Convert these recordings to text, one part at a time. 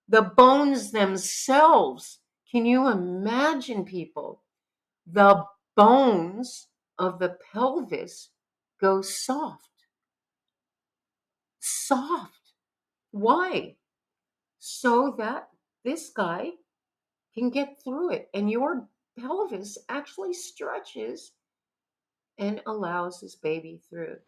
The bones themselves, can you imagine, people? The bones of the pelvis go soft. Soft. Why? So that this guy can get through it. And your pelvis actually stretches and allows this baby through.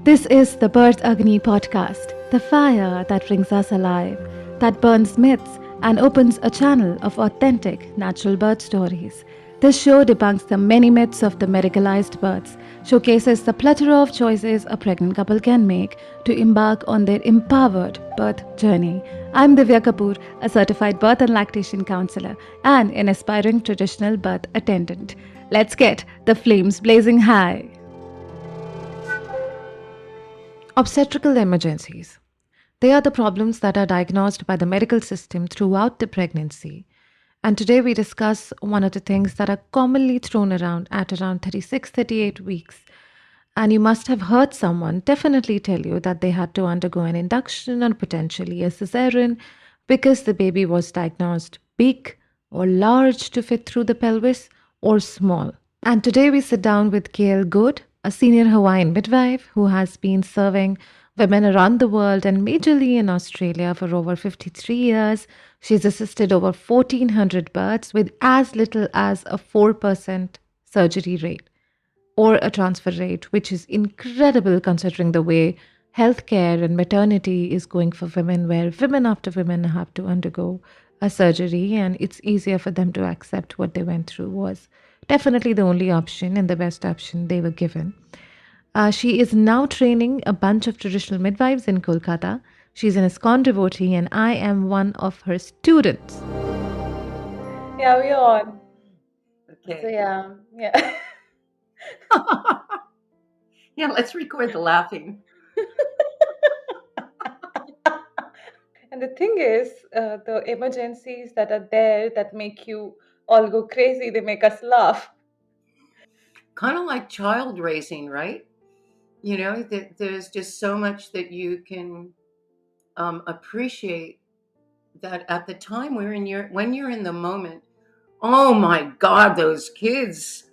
This is the Birth Agni podcast, the fire that brings us alive, that burns myths and opens a channel of authentic, natural birth stories. This show debunks the many myths of the medicalized births, showcases the plethora of choices a pregnant couple can make to embark on their empowered birth journey. I'm Divya Kapoor, a certified birth and lactation counselor and an aspiring traditional birth attendant. Let's get the flames blazing high. Obstetrical emergencies. They are the problems that are diagnosed by the medical system throughout the pregnancy. And today we discuss one of the things that are commonly thrown around at around 36, 38 weeks. And you must have heard someone definitely tell you that they had to undergo an induction or potentially a cesarean because the baby was diagnosed big or large to fit through the pelvis or small. And today we sit down with Gail Good, a senior Hawaiian midwife who has been serving women around the world and majorly in Australia for over 53 years. She's assisted over 1,400 births with as little as a 4% surgery rate or a transfer rate, which is incredible considering the way healthcare and maternity is going for women, where women after women have to undergo a surgery, and it's easier for them to accept what they went through was definitely the only option and the best option they were given. She is now training a bunch of traditional midwives in Kolkata. She's an ISKCON devotee, and I am one of her students. Yeah, we're on. So Okay. yeah. Yeah, let's record the laughing. And the thing is, the emergencies that are there that make you all go crazy, they make us laugh. Kind of like child raising, right? There's just so much that you can appreciate that at the time when you're in the moment. Oh my God, those kids!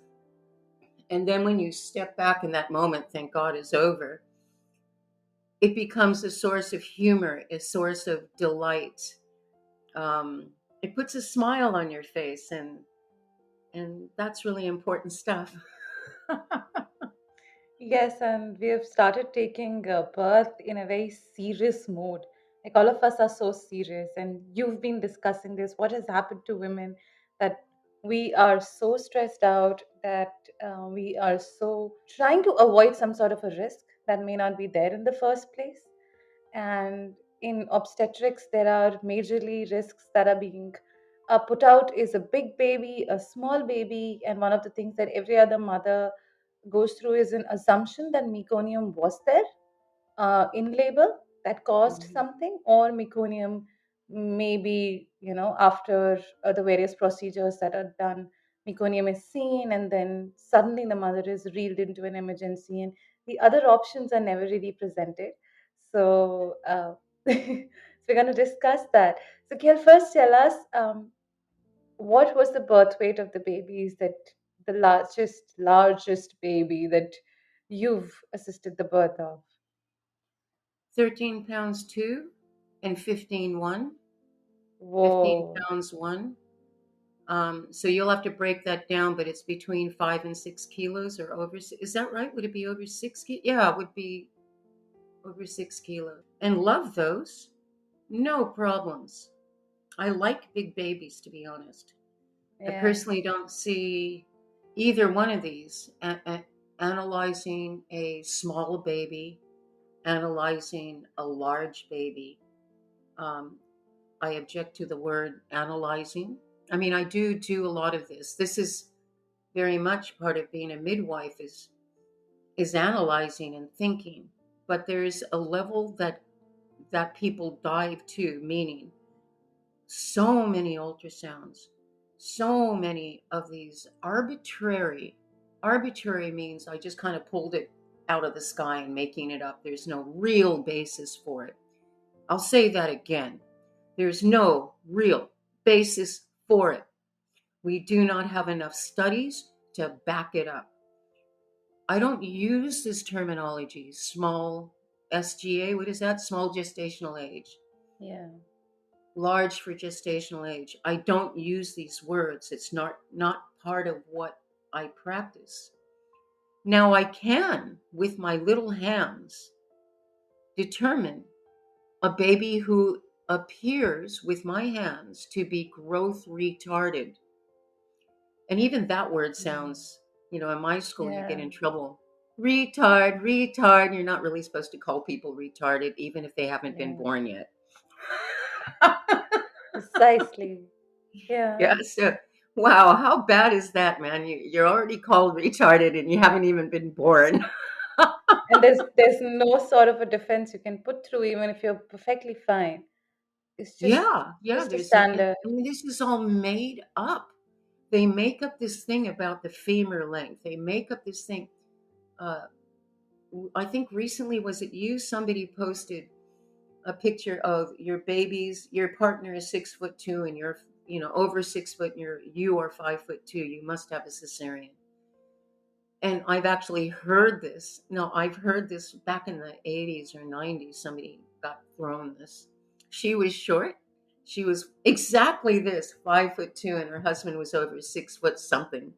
And then when you step back in that moment, thank God is over. It becomes a source of humor, a source of delight. It puts a smile on your face, and that's really important stuff. Yes, and we have started taking birth in a very serious mode. Like all of us are so serious, and you've been discussing this. What has happened to women that we are so stressed out that we are so trying to avoid some sort of a risk that may not be there in the first place. And in obstetrics, there are majorly risks that are being put out is a big baby, a small baby, and one of the things that every other mother goes through is an assumption that meconium was there in labor that caused Mhm. something, or meconium maybe, after the various procedures that are done, meconium is seen, and then suddenly the mother is reeled into an emergency, and the other options are never really presented. So, so we're going to discuss that. So, Gail, first tell us what was the birth weight of the babies that the largest baby that you've assisted the birth of? 13 pounds two and 15 one. 15 Whoa. pounds one. So you'll have to break that down, but it's between 5 and 6 kilos or over. Is that right? Would it be over 6 kilos? Yeah, it would be over 6 kilos. And love those. No problems. I like big babies, to be honest. I Yeah. personally don't see either one of these analyzing a small baby, analyzing a large baby. Um, I object to the word analyzing. I mean, I do a lot of this. This is very much part of being a midwife is analyzing and thinking. But there's a level that people dive to, meaning so many ultrasounds, so many of these arbitrary means I just kind of pulled it out of the sky and making it up. There's no real basis for it. I'll say that again. There's no real basis for it. We do not have enough studies to back it up. I don't use this terminology, small SGA. What is that? Small gestational age. Yeah. Large for gestational age. I don't use these words. It's not part of what I practice. Now I can, with my little hands, determine a baby who appears with my hands to be growth retarded. And even that word Mm. sounds, in my school, you get Yeah. in trouble. Retard, retard. You're not really supposed to call people retarded, even if they haven't been Yeah. born yet. Precisely. Yeah. Yeah. So, wow, how bad is that, man? You're already called retarded and you haven't even been born. And there's no sort of a defense you can put through, even if you're perfectly fine. It's Yeah. Yeah. just a There's, and standard. this is all made up. They make up this thing about the femur length. They make up this thing. Uh, I think recently, was it you? Somebody posted a picture of your partner is 6'2" and you're, over 6 foot and you are 5'2". You must have a cesarean. And I've actually heard this. No, I've heard this back in the 80s or 90s. Somebody got thrown this. She was short. She was exactly this, 5'2", and her husband was over 6 foot something.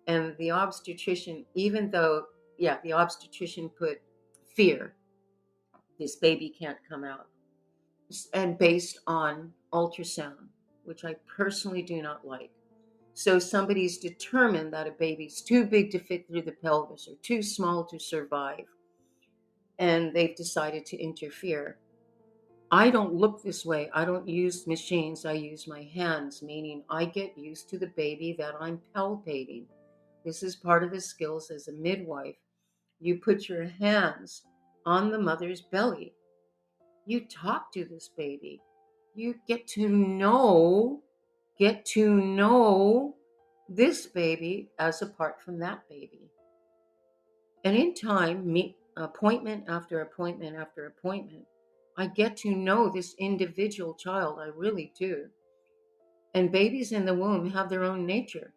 And the obstetrician, even though, yeah, the obstetrician put fear, this baby can't come out, and based on ultrasound, which I personally do not like. So somebody's determined that a baby's too big to fit through the pelvis or too small to survive, and they've decided to interfere. I don't look this way. I don't use machines. I use my hands, meaning I get used to the baby that I'm palpating. This is part of the skills as a midwife. You put your hands on the mother's belly. You talk to this baby. You get to know this baby as apart from that baby. And in time, appointment after appointment after appointment, I get to know this individual child. I really do. And babies in the womb have their own nature.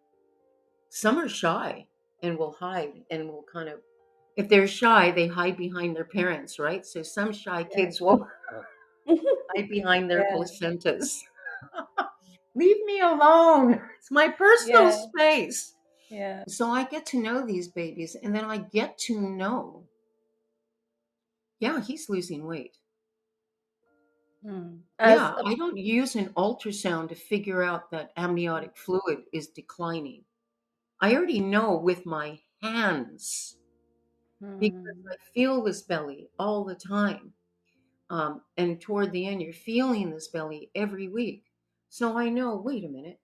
Some are shy and will hide and will kind of, if they're shy, they hide behind their parents, right? So some shy Yeah. kids will hide behind their Yeah. placentas. Leave me alone. It's my personal Yeah. space. Yeah. So I get to know these babies, and then I get to know, yeah, he's losing weight. Hmm. As Yeah, a I don't use an ultrasound to figure out that amniotic fluid is declining. I already know with my hands because hmm. I feel this belly all the time. And toward the end, you're feeling this belly every week. So I know, wait a minute,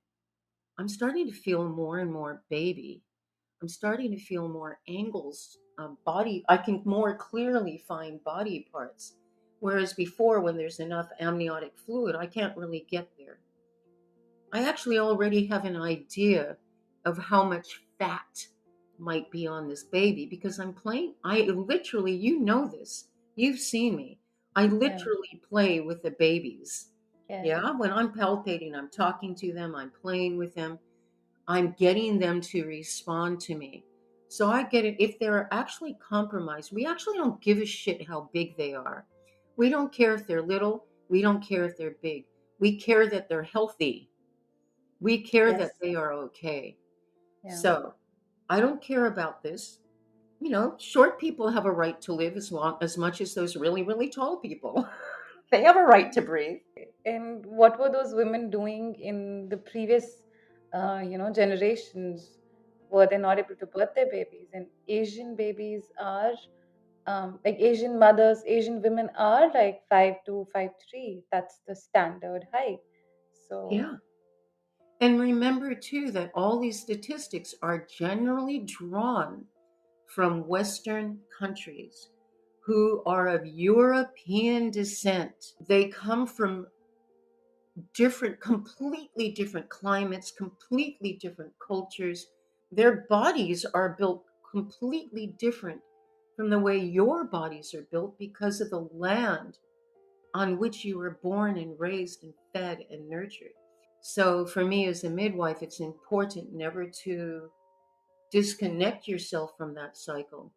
I'm starting to feel more and more baby. I'm starting to feel more angles, body. I can more clearly find body parts. Whereas before, when there's enough amniotic fluid, I can't really get there. I actually already have an idea of how much fat might be on this baby because I'm playing. I literally, you know this, you've seen me. I Yeah. literally play with the babies. Yeah. Yeah, when I'm palpating, I'm talking to them, I'm playing with them. I'm getting them to respond to me. So I get it. If they're actually compromised, we actually don't give a shit how big they are. We don't care if they're little. We don't care if they're big. We care that they're healthy. We care that Yes. they are okay. Yeah. So I don't care about this. Short people have a right to live as much as those really, really tall people. They have a right to breathe. And what were those women doing in the previous, generations? Were they not able to birth their babies? And Asian babies are, like Asian mothers, Asian women are like 5'2", 5'3". That's the standard height. So Yeah. And remember, too, that all these statistics are generally drawn from Western countries who are of European descent. They come from completely different climates, completely different cultures. Their bodies are built completely different from the way your bodies are built because of the land on which you were born and raised and fed and nurtured. So, for me as a midwife, it's important never to disconnect yourself from that cycle.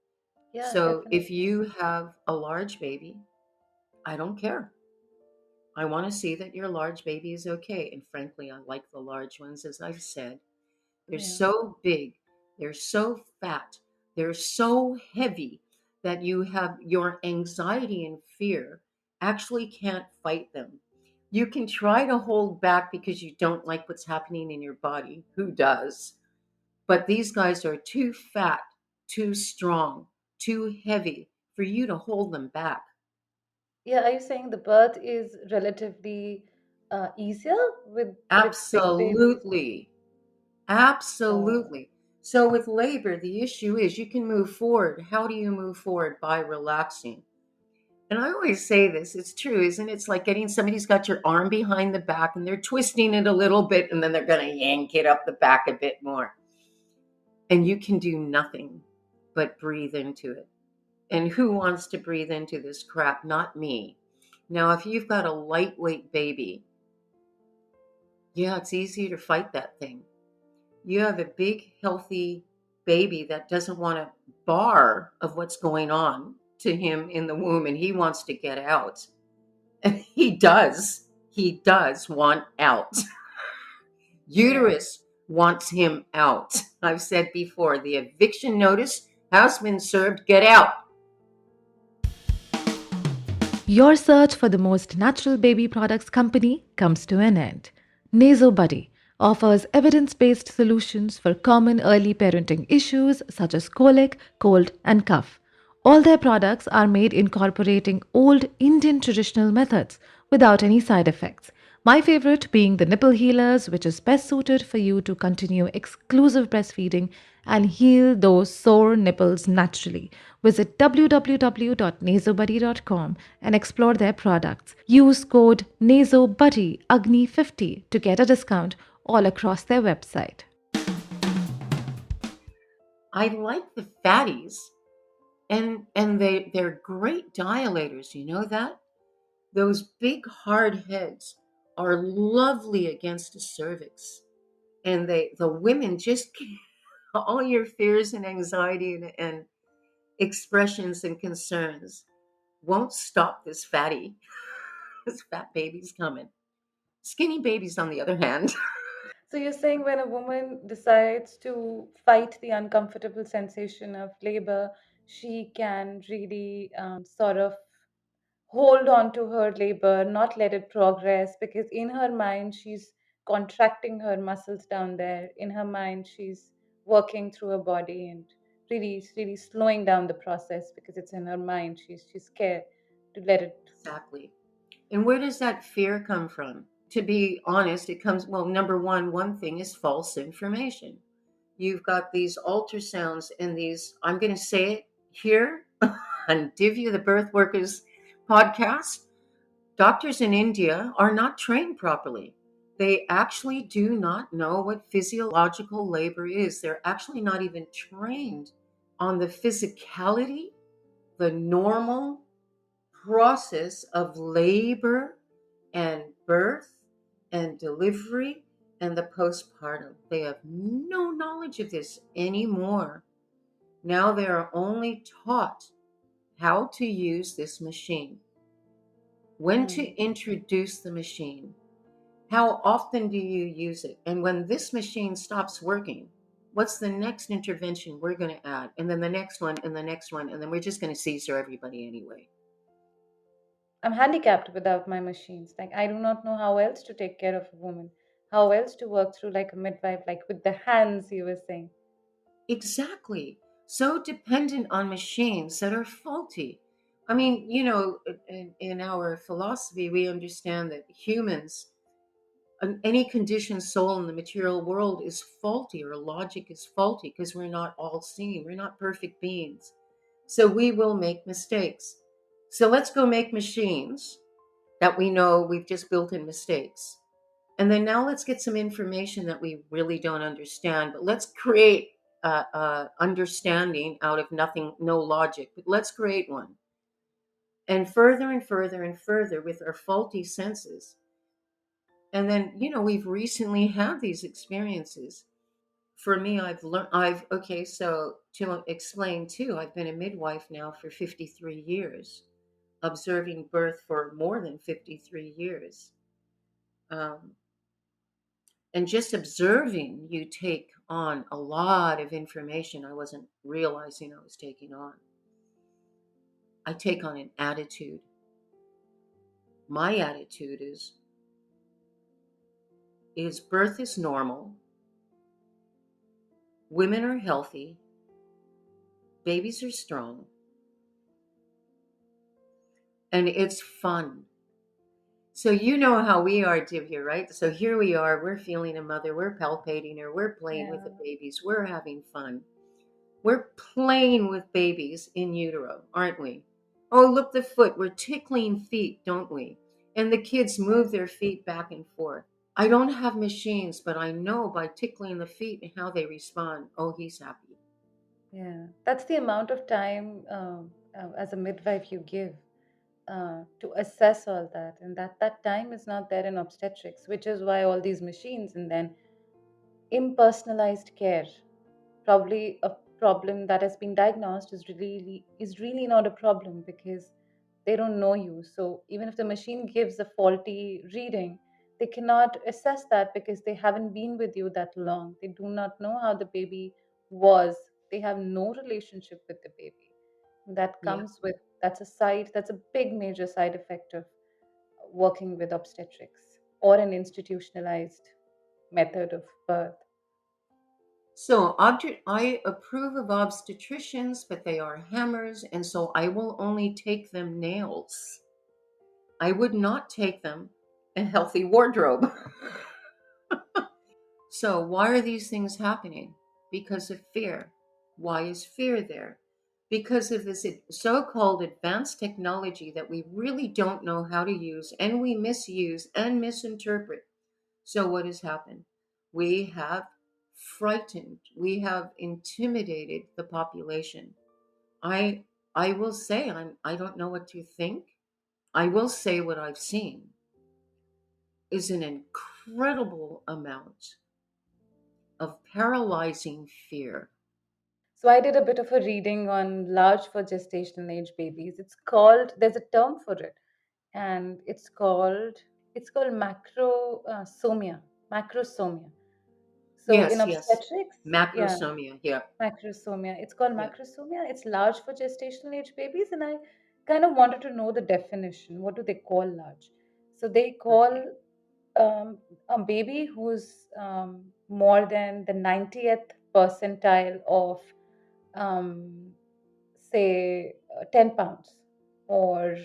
Yeah, So, if definitely. you have a large baby, I don't care. I want to see that your large baby is okay. And frankly, I like the large ones, as I've said. They're Yeah. so big, they're so fat, they're so heavy that you have your anxiety and fear actually can't fight them. You can try to hold back because you don't like what's happening in your body. Who does? But these guys are too fat, too strong, too heavy for you to hold them back. Yeah, are you saying the birth is relatively easier with big babies? Absolutely. Wow. Absolutely. So with labor, the issue is you can move forward. How do you move forward? By relaxing. And I always say this, it's true, isn't it? It's like getting somebody's got your arm behind the back and they're twisting it a little bit and then they're going to yank it up the back a bit more. And you can do nothing but breathe into it. And who wants to breathe into this crap? Not me. Now, if you've got a lightweight baby, yeah, it's easier to fight that thing. You have a big, healthy baby that doesn't want a bar of what's going on to him in the womb and he wants to get out. And he does. He does want out. Yeah. Uterus wants him out. I've said before the eviction notice has been served. Get out. Your search for the most natural baby products company comes to an end. NasoBuddy offers evidence based solutions for common early parenting issues such as colic, cold, and cough. All their products are made incorporating old Indian traditional methods without any side effects. My favorite being the nipple healers, which is best suited for you to continue exclusive breastfeeding and heal those sore nipples naturally. Visit www.nasobuddy.com and explore their products. Use code NasoBuddyAgni50 to get a discount all across their website. I like the fatties and they're great dilators. You know that? Those big hard heads are lovely against the cervix. And the women just all your fears and anxiety and expressions and concerns won't stop this fatty. This fat baby's coming. Skinny babies, on the other hand. So you're saying when a woman decides to fight the uncomfortable sensation of labor, she can really sort of hold on to her labor, not let it progress, because in her mind she's contracting her muscles down there. In her mind, she's working through her body and really slowing down the process because it's in her mind. She's scared to let it. Exactly. And where does that fear come from? To be honest, it comes, well, number one thing is false information. You've got these ultrasounds and these, I'm going to say it here on Divya the Birth Workers podcast. Doctors in India are not trained properly. They actually do not know what physiological labor is. They're actually not even trained on the physicality, the normal process of labor and birth and delivery and the postpartum. They have no knowledge of this anymore. Now they are only taught how to use this machine, when to Hmm. introduce the machine, how often do you use it, and when this machine stops working, what's the next intervention we're going to add, and then the next one, and the next one, and then we're just going to Caesar everybody anyway. I'm handicapped without my machines. Like, I do not know how else to take care of a woman, how else to work through like a midwife, like with the hands you were saying. Exactly. So dependent on machines that are faulty. I mean, in our philosophy, we understand that humans, any conditioned soul in the material world is faulty, or logic is faulty because we're not all seeing. We're not perfect beings. So we will make mistakes. So let's go make machines that we know we've just built in mistakes. And then now let's get some information that we really don't understand, but let's create. understanding out of nothing, no logic, but let's create one. And further and further and further with our faulty senses. And then, we've recently had these experiences. For me, okay, so to explain too, I've been a midwife now for 53 years, observing birth for more than 53 years. Um, and just observing, you take on a lot of information I wasn't realizing I was taking on. I take on an attitude. My attitude is birth is normal, women are healthy, babies are strong, and it's fun. So you know how we are, Divya, right? So here we are, we're feeling a mother, we're palpating her, we're playing with the Yeah. babies, we're having fun. We're playing with babies in utero, aren't we? Oh, look, the foot. We're tickling feet, don't we? And the kids move their feet back and forth. I don't have machines, but I know by tickling the feet and how they respond, oh, he's happy. Yeah, that's the amount of time as a midwife you give to assess all that, and that time is not there in obstetrics, which is why all these machines and then impersonalized care, probably a problem that has been diagnosed is really not a problem because they don't know you. So even if the machine gives a faulty reading, they cannot assess that because they haven't been with you that long. They do not know how the baby was. They have no relationship with the baby. That Yeah. comes with that's a big major side effect of working with obstetrics or an institutionalized method of birth. So I approve of obstetricians, but they are hammers, and so I will only take them nails. I would not take them a healthy wardrobe. So, why are these things happening? Because of fear. Why is fear there? Because of this so called advanced technology that we really don't know how to use and we misuse and misinterpret. So, what has happened? We have frightened, we have intimidated the population. I I will say I don't know what to think. I will say what I've seen is an incredible amount of paralyzing fear. So I did a bit of a reading on large for gestational age babies. It's called, there's a term for it, and it's called macrosomia. So in Yes, yes. obstetrics, yeah, Macrosomia. Yeah. macrosomia. It's called Yeah. macrosomia. It's large for gestational age babies, and I kind of wanted to know the definition. What do they call large? So they Okay. call a baby who's more than the 90th percentile of, um, say, 10 pounds or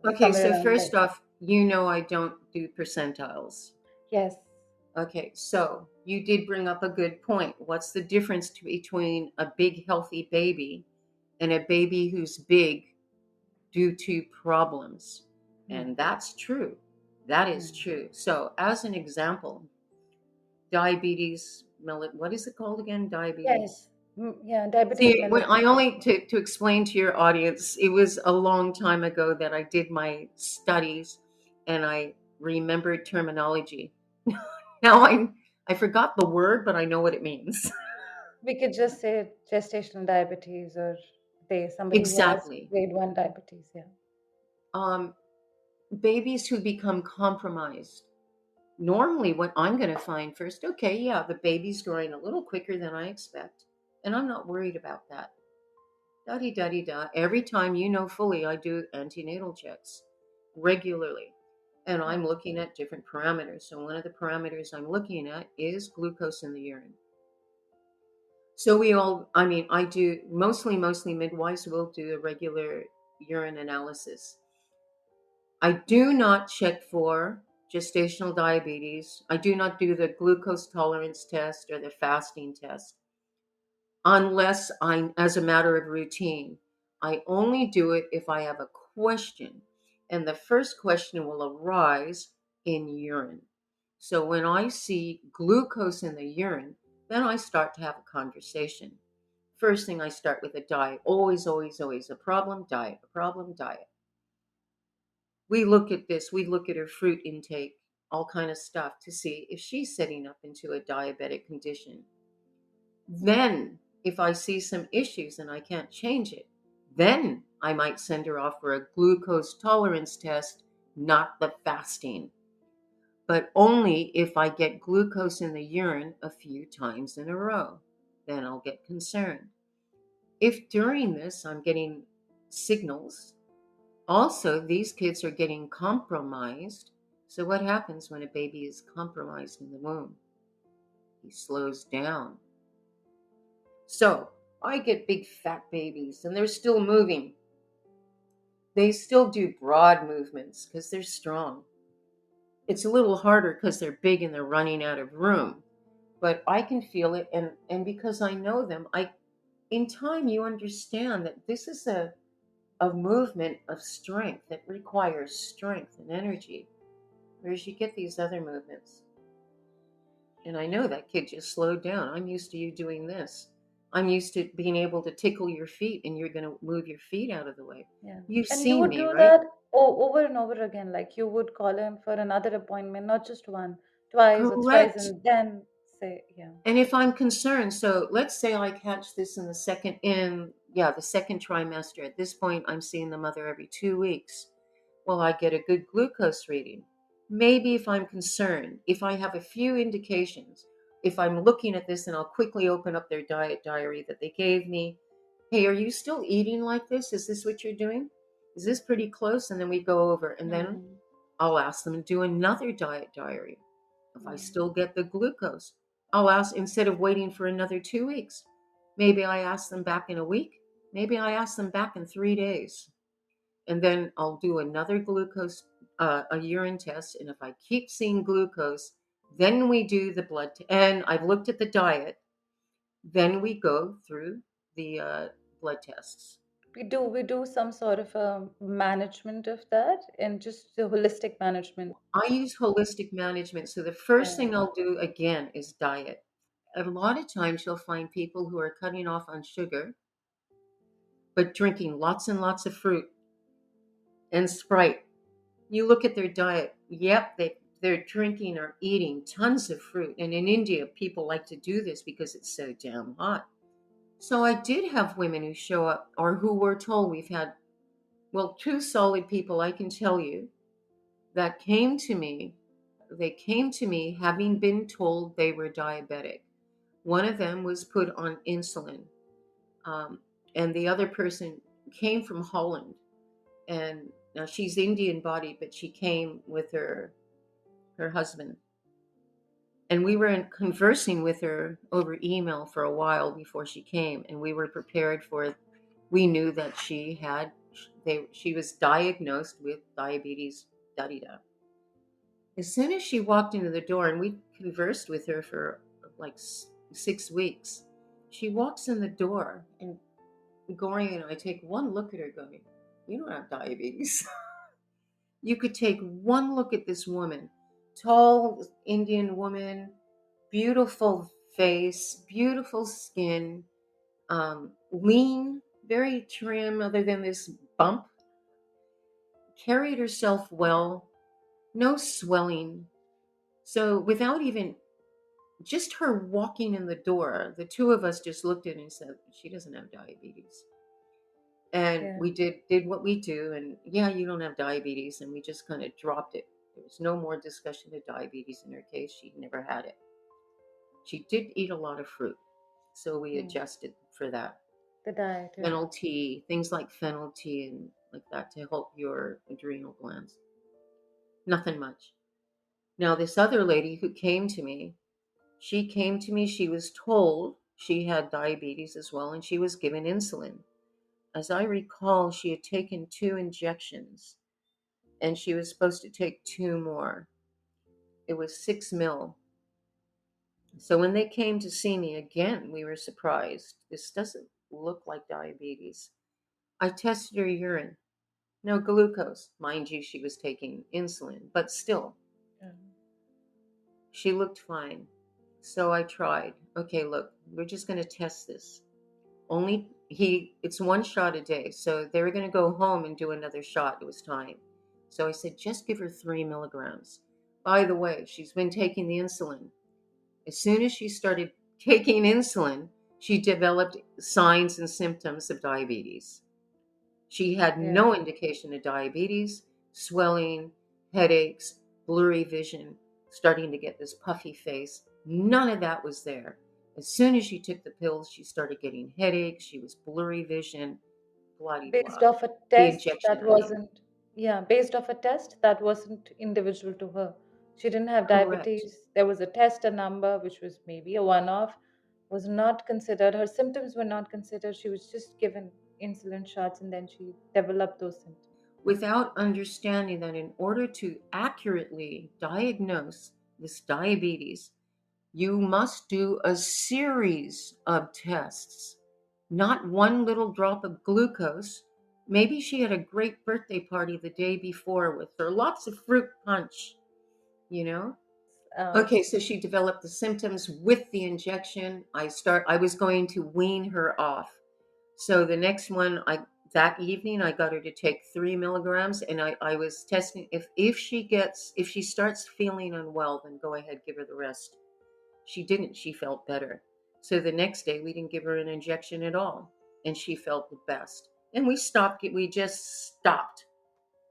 Okay. somewhere So around first there. off, I don't do percentiles. Yes. Okay. So you did bring up a good point. What's the difference between a big healthy baby and a baby who's big due to problems? Yeah. And that's true. That is Yeah. true. So as an example, diabetes, what is it called again? Yes. Diabetes. Yeah. Diabetes See, when I mellitus. only to explain to your audience, it was a long time ago that I did my studies and I remembered terminology. Now I forgot the word, but I know what it means. We could just say gestational diabetes, or somebody who has Exactly. grade 1 diabetes. Yeah. Um, Babies who become compromised. Normally, what I'm going to find first, okay, yeah, the baby's growing a little quicker than I expect, and I'm not worried about that. Da di da di da. Every time fully, I do antenatal checks regularly. And I'm looking at different parameters. So, one of the parameters I'm looking at is glucose in the urine. So, I do mostly midwives will do a regular urine analysis. I do not check for gestational diabetes. I do not do the glucose tolerance test or the fasting test unless I'm as a matter of routine. I only do it if I have a question, and the first question will arise in urine. So when I see glucose in the urine, Then I start to have a conversation. First thing, I start with a diet. Always, always, always a problem, diet, a problem, diet. We look at this, we look at her fruit intake, all kind of stuff to see if she's setting up into a diabetic condition. Then, if I see some issues and I can't change it, then I might send her off for a glucose tolerance test, not the fasting, but only if I get glucose in the urine a few times in a row. Then I'll get concerned. If during this I'm getting signals, also these kids are getting compromised. So, what happens when a baby is compromised in the womb? He slows down. So I get big fat babies and they're still moving. They still do broad movements because they're strong. It's a little harder because they're big and they're running out of room. But I can feel it, and because I know them, I in time you understand that this is a movement of strength that requires strength and energy. Whereas you get these other movements. And I know that kid just slowed down. I'm used to you doing this. I'm used to being able to tickle your feet and you're going to move your feet out of the way. Yeah. You've And you seen would me, do right? that over and over again. Like you would call him for another appointment, not just one, twice or thrice, Correct. and then say, yeah. And if I'm concerned, so let's say I catch this in the second trimester. At this point, I'm seeing the mother every 2 weeks. Well, I get a good glucose reading. Maybe if I'm concerned, if I have a few indications, if I'm looking at this and I'll quickly open up their diet diary that they gave me. Hey, are you still eating like this? Is this what you're doing? Is this pretty close? And then we go over, and then Mm-hmm. I'll ask them to do another diet diary. If I Mm. still get the glucose, I'll ask, instead of waiting for another 2 weeks, maybe I ask them back in a week. Maybe I ask them back in 3 days. And then I'll do another glucose, a urine test. And if I keep seeing glucose, then we do the and I've looked at the diet. Then we go through the blood tests. We do some sort of a management of that and just the holistic management. I use holistic management. So the first Yeah. thing I'll do again is diet. A lot of times you'll find people who are cutting off on sugar, but drinking lots and lots of fruit and Sprite. You look at their diet. Yep, they're drinking or eating tons of fruit. And in India, people like to do this because it's so damn hot. So I did have women who show up or who were told. We've had, well, two solid people I can tell you that came to me. They came to me having been told they were diabetic. One of them was put on insulin, um, and the other person came from Holland. And now she's Indian body, but she came with her husband. And we were conversing with her over email for a while before she came, and we were prepared for. We knew that she was diagnosed with diabetes. Da da da. As soon as she walked into the door, and we conversed with her for like 6 weeks, she walks in the door, and Goring and I take one look at her, going, "You don't have diabetes." You could take one look at this woman, tall Indian woman, beautiful face, beautiful skin, lean, very trim, other than this bump, carried herself well, no swelling. So, without even just her walking in the door, the two of us just looked at her and said, "She doesn't have diabetes." And Yeah. we did what we do, and yeah, you don't have diabetes, and we just kind of dropped it. There was no more discussion of diabetes in her case. She never had it. She did eat a lot of fruit, so we Mm. adjusted for that. The diet, yeah. Fennel tea, things like fennel tea and like that to help your adrenal glands. Nothing much. Now, this other lady who came to me, she was told she had diabetes as well, and she was given insulin. As I recall, she had taken 2 injections and she was supposed to take two more. It was 6 mil. So when they came to see me again, we were surprised. This doesn't look like diabetes. I tested her urine. No glucose. Mind you, she was taking insulin, but still, Yeah. she looked fine. So I tried. Okay, look, we're just going to test this. Only it's one shot a day. So they were going to go home and do another shot. It was time. So I said, just give her 3 milligrams. By the way, she's been taking the insulin. As soon as she started taking insulin, she developed signs and symptoms of diabetes. She had Yeah. no indication of diabetes, swelling, headaches, blurry vision, starting to get this puffy face. None of that was there. As soon as she took the pills, she started getting headaches. She was blurry vision, bloody Based blah. off a The test injection that helped. wasn't, yeah, based off a test that wasn't individual to her. She didn't have Correct. diabetes. There was a test, a number, which was maybe a one off, was not considered. Her symptoms were not considered. She was just given insulin shots and then she developed those symptoms. Without understanding that in order to accurately diagnose this diabetes, you must do a series of tests, not one little drop of glucose. Maybe she had a great birthday party the day before with her lots of fruit punch, you know? Um, Okay, so she developed the symptoms with the injection. I was going to wean her off. So the next one I that evening I got her to take 3 milligrams, and I was testing if she starts feeling unwell, then go ahead, give her the rest. She didn't. She felt better. So the next day, we didn't give her an injection at all. And she felt the best. And we just stopped.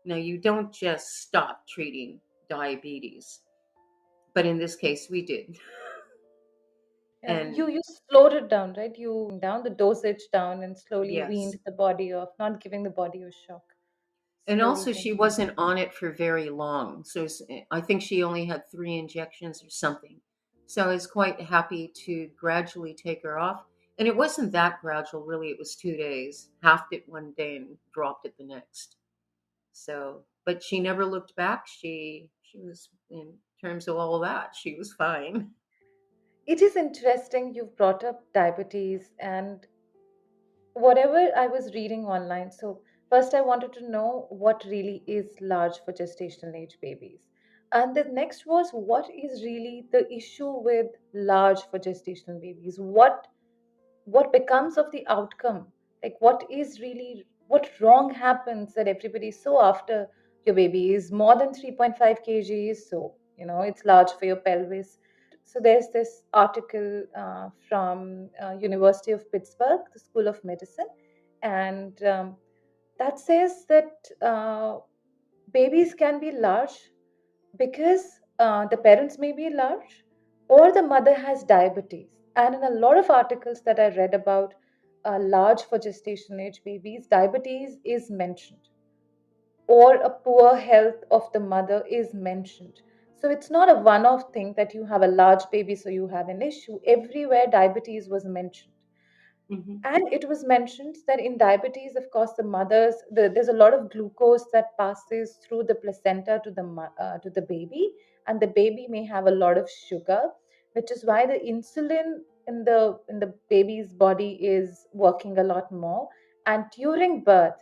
Now, you don't just stop treating diabetes, but in this case, we did. yeah, And you slowed it down, right? You down the dosage down and slowly yes. weaned the body off, not giving the body a shock. And Slowly also, bring she it down. wasn't on it for very long. So I think she only had 3 injections or something. So I was quite happy to gradually take her off. And it wasn't that gradual, really. It was 2 days, halved it one day and dropped it the next. So, but she never looked back. She was, in terms of all that, she was fine. It is interesting you've brought up diabetes and whatever I was reading online. So, first, I wanted to know what really is large for gestational age babies. And the next was what is really the issue with large for gestational babies? What becomes of the outcome? Like, what wrong happens that everybody is so after your baby is more than 3.5 kgs? So, it's large for your pelvis. So there's this article from University of Pittsburgh, the School of Medicine, and that says that babies can be large because the parents may be large or the mother has diabetes. And in a lot of articles that I read about large for gestation age babies, diabetes is mentioned or a poor health of the mother is mentioned. So it's not a one off thing that you have a large baby, so you have an issue. Everywhere diabetes was mentioned. Hmm. And it was mentioned that in diabetes, of course, there's a lot of glucose that passes through the placenta to the baby, and the baby may have a lot of sugar, which is why the insulin in the baby's body is working a lot more. And during birth,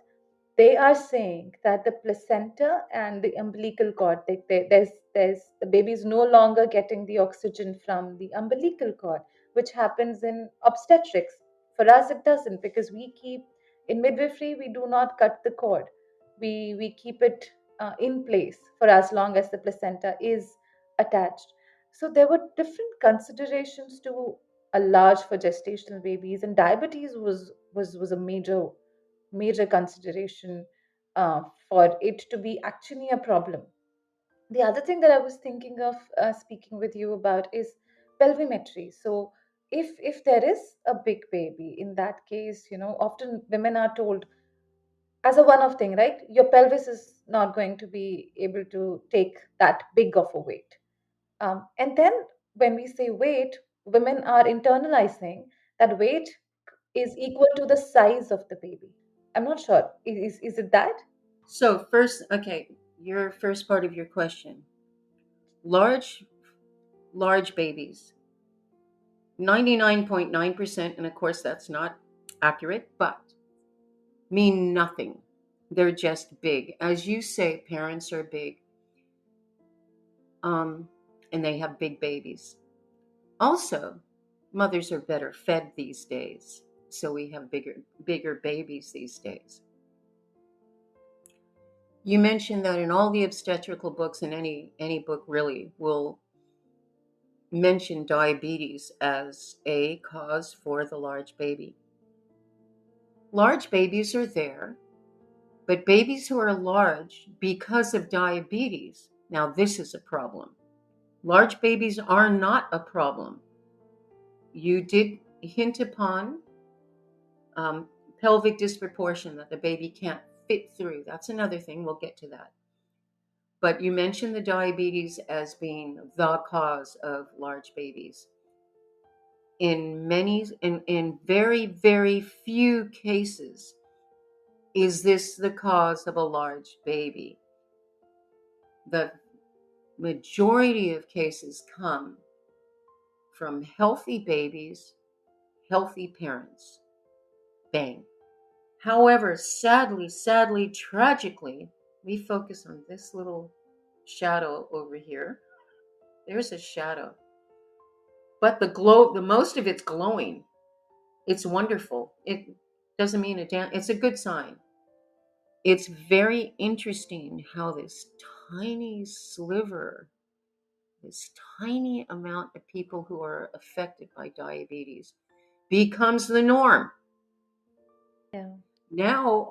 they are saying that the placenta and the umbilical cord, there's the baby is no longer getting the oxygen from the umbilical cord, which happens in obstetrics. For us, it doesn't because we keep in midwifery we do not cut the cord. We keep it in place for as long as the placenta is attached. So there were different considerations to a large for gestational babies, and diabetes was a major consideration for it to be actually a problem. The other thing that I was thinking of speaking with you about is pelvimetry. So if there is a big baby, in that case, often women are told as a one-off thing, right? Your pelvis is not going to be able to take that big of a weight. And then when we say weight, women are internalizing that weight is equal to the size of the baby. I'm not sure. Is it that? So, first, okay, your first part of your question, large, large babies, 99.9%, and of course that's not accurate, but mean nothing. They're just big. As you say, parents are big, um, and they have big babies. Also, mothers are better fed these days, so we have bigger babies these days. You mentioned that in all the obstetrical books, and any book really will mention diabetes as a cause for the large baby. Large babies are there, but babies who are large because of diabetes, now this is a problem. Large babies are not a problem. You did hint upon um, pelvic disproportion, that the baby can't fit through. That's another thing. We'll get to that. But you mentioned the diabetes as being the cause of large babies. In very, very few cases, is this the cause of a large baby. The majority of cases come from healthy babies, healthy parents. Bang. However, sadly, tragically, we focus on this little shadow over here. There's a shadow. But the most of it's glowing. It's wonderful. It doesn't mean it's a good sign. It's very interesting how this tiny sliver, this tiny amount of people who are affected by diabetes becomes the norm. Yeah. Now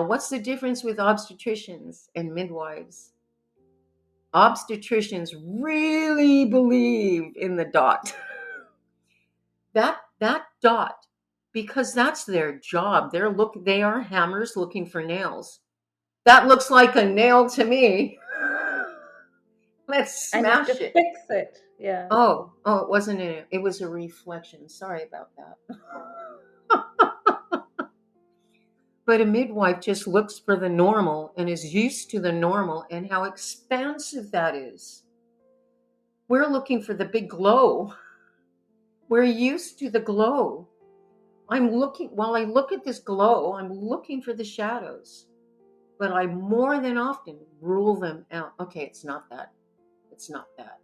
what's the difference with obstetricians and midwives? Obstetricians really believe in the dot. That dot, because that's their job. They are hammers looking for nails. That looks like a nail to me. Let's I need to smash it. fix it. Yeah. Oh, it wasn't it was a reflection. Sorry about that. But a midwife just looks for the normal and is used to the normal and how expansive that is. We're looking for the big glow. We're used to the glow. While I look at this glow, I'm looking for the shadows, but I more than often rule them out. Okay, it's not that. It's not that.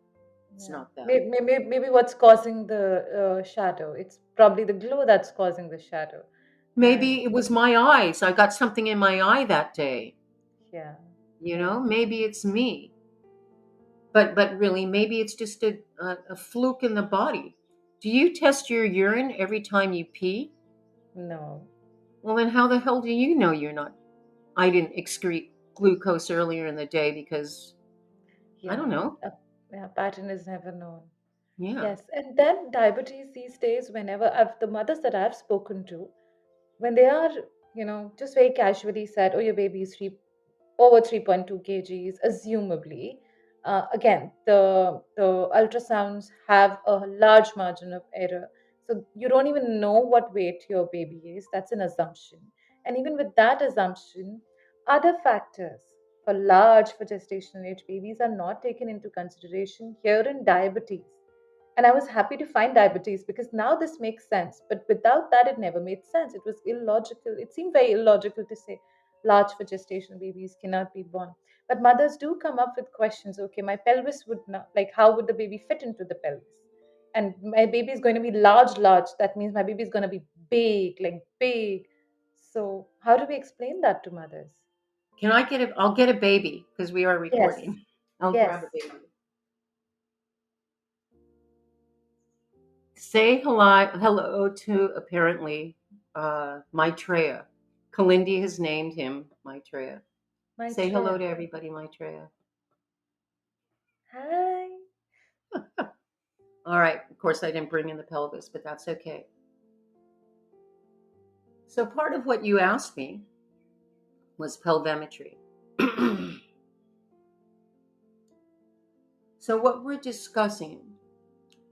It's Yeah. not that. Maybe what's causing the shadow? It's probably the glow that's causing the shadow. And Maybe it was my eyes. I got something in my eye that day. yeah, You yeah. know, maybe it's me. But really, maybe it's just a fluke in the body. Do you test your urine every time you pee? No. Well, then how the hell do you know you're not? I didn't excrete glucose earlier in the day because I don't Yeah. know. Yeah, pattern is never known. Yeah. Yes. And then diabetes these days, whenever the mothers that I've spoken to, when they are, just very casually said, oh, your baby is over 3.2 kgs, assumably. Again, the ultrasounds have a large margin of error. So you don't even know what weight your baby is. That's an assumption. And even with that assumption, other factors for gestational age babies are not taken into consideration here in diabetes. And I was happy to find diabetes because now this makes sense. But without that, it never made sense. It was illogical. It seemed very illogical to say large for gestational babies cannot be born. But mothers do come up with questions. Okay, my pelvis would not, like, how would the baby fit into the pelvis? And my baby is going to be large, large. That means my baby is going to be big, like big. So, how do we explain that to mothers? Can I get a? I'll get a baby because we are Yes, recording. I'll yes. grab a baby. Say hello to apparently Maitreya. Kalindi has named him Maitreya. My Say hello Treya. to everybody, Maitreya. Hi. All right. Of course, I didn't bring in the pelvis, but that's okay. So part of what you asked me was pelvimetry. So what we're discussing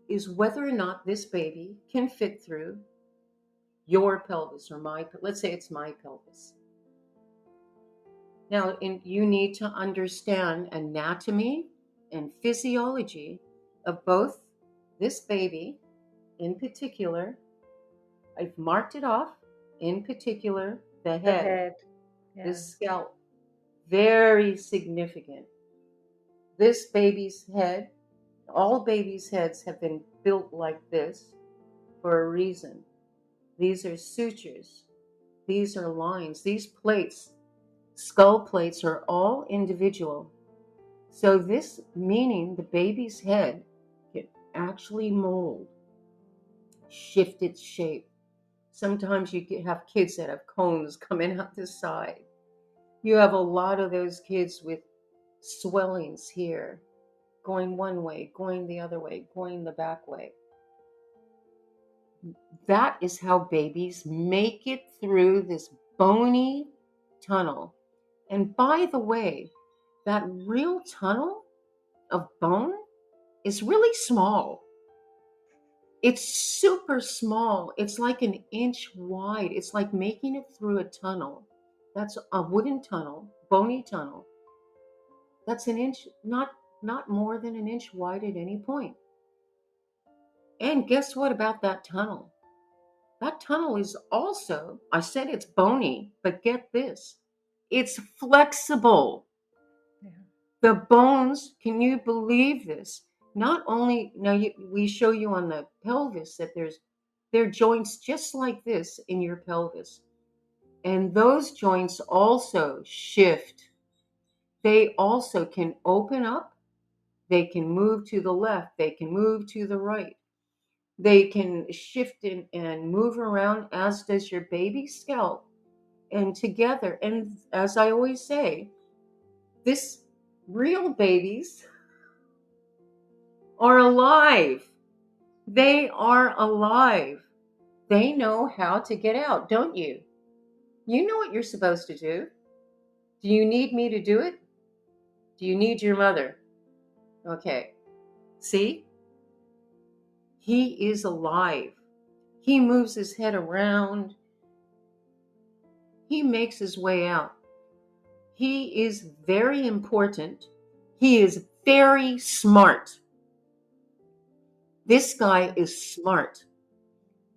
is whether or not this baby can fit through your pelvis or let's say it's my pelvis. Now, you need to understand anatomy and physiology of both this baby in particular. I've marked it off in particular, the The head, head. the Yeah. scalp, very significant. This baby's head, All babies' heads have been built like this for a reason. These are sutures, these are lines, these plates, skull plates are all individual. So, this meaning the baby's head can actually mold, shift its shape. Sometimes you have kids that have cones coming out the side. You have a lot of those kids with swellings here, going one way, going the other way, going the back way. That is how babies make it through this bony tunnel. And by the way, that real tunnel of bone is really small. It's super small. It's like an inch wide. It's like making it through a tunnel. That's a wooden tunnel, bony tunnel. That's an inch, not more than an inch wide at any point. And guess what about that tunnel? That tunnel is also, I said it's bony, but get this, it's flexible. Yeah. The bones, can you believe this? Not only, now we show you on the pelvis that there are joints just like this in your pelvis. And those joints also shift. They also can open up, they can move to the left, they can move to the right. They can shift and move around, as does your baby's scalp. And together, and as I always say, this real babies are alive. They are alive. They know how to get out, don't you? You know what you're supposed to do. Do you need me to do it? Do you need your mother? Okay. See? He is alive. He moves his head around. He makes his way out. He is very important. He is very smart. This guy is smart.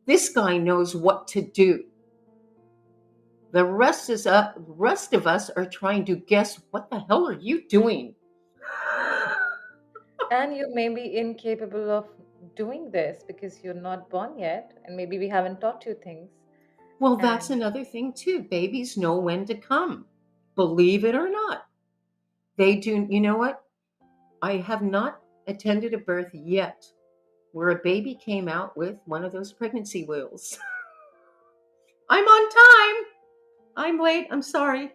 This guy knows what to do. The rest of us are trying to guess, what the hell are you doing? And you may be incapable of doing this because you're not born yet, and maybe we haven't taught you things. Well, that's And another thing too. Babies know when to come, believe it or not. They do. You know what? I have not attended a birth yet where a baby came out with one of those pregnancy wheels. I'm on time. I'm late. I'm sorry.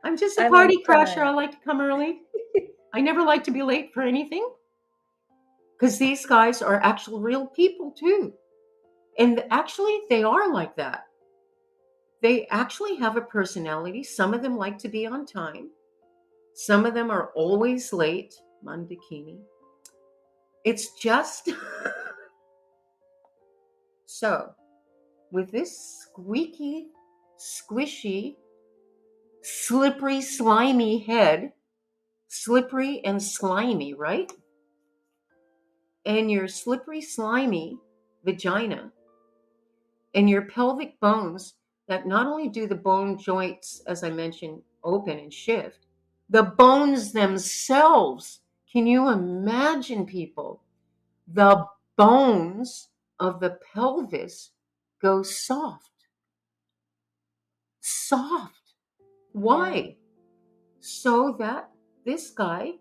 I'm just a I'm on party crasher. I time. like to come early. I never like to be late for anything because these guys are actual real people too. And actually, they are like that. They actually have a personality. Some of them like to be on time. Some of them are always late. Mandakini. It's just so with this squeaky, squishy, slippery, slimy head, slippery and slimy, right? And your slippery, slimy vagina and your pelvic bones that not only do the bone joints, as I mentioned, open and shift, the bones themselves. Can you imagine, people? The bones of the pelvis go soft. Soft. Yeah. Why? So that this guy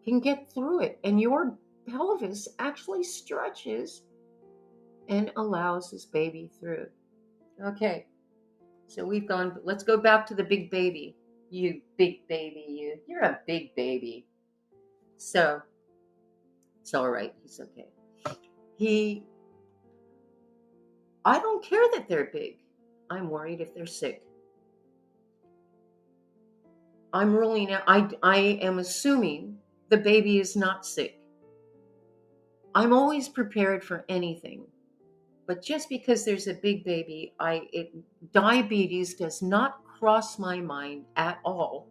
can get through it. And your pelvis actually stretches and allows this baby through. Okay, so we've gone, let's go back to the big baby. You big baby, you. You're a big baby. So it's all right. He's okay. He, I don't care that they're big. I'm worried if they're sick. I'm ruling out, I am assuming the baby is not sick. I'm always prepared for anything. But just because there's a big baby, diabetes does not cross my mind at all.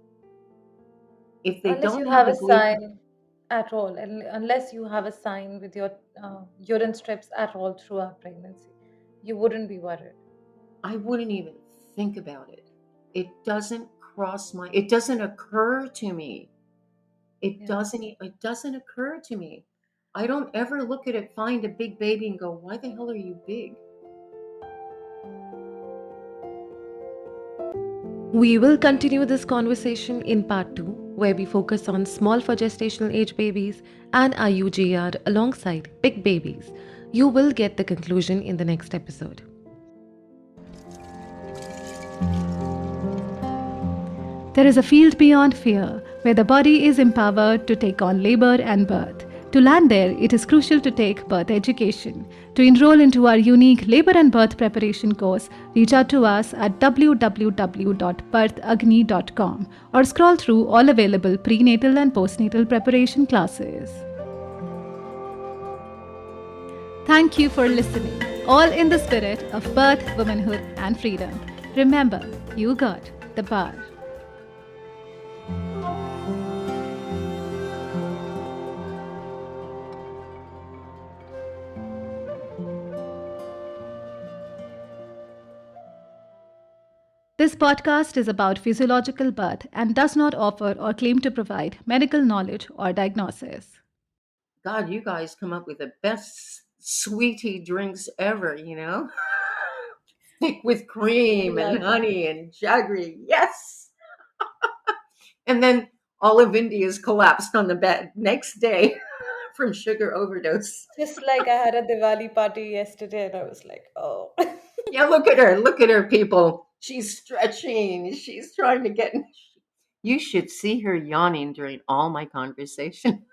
If they Unless don't you have have the a glucose, sign at all, and unless you have a sign with your urine strips at all throughout pregnancy, you wouldn't be worried. I wouldn't even think about it. It doesn't occur to me. Yeah. It doesn't occur to me. I don't ever look at it, find a big baby and go, why the hell are you big? We will continue this conversation in part 2, where we focus on small for gestational age babies and IUGR alongside big babies. You will get the conclusion in the next episode. There is a field beyond fear, where the body is empowered to take on labor and birth. To land there, it is crucial to take birth education. To enroll into our unique labor and birth preparation course, reach out to us at www.birthagni.com or scroll through all available prenatal and postnatal preparation classes. Thank you for listening, all in the spirit of birth, womanhood, and freedom. Remember, you got the bar. This podcast is about physiological birth and does not offer or claim to provide medical knowledge or diagnosis. God, you guys come up with the best sweetie drinks ever, you know? Thick with We cream and love it. honey and jaggery. Yes. And then all of India's collapsed on the bed next day from sugar overdose. Just like I had a Diwali party yesterday, and I was like, oh. Yeah, look at her. Look at her, people. She's stretching. She's trying to get. You should see her yawning during all my conversation.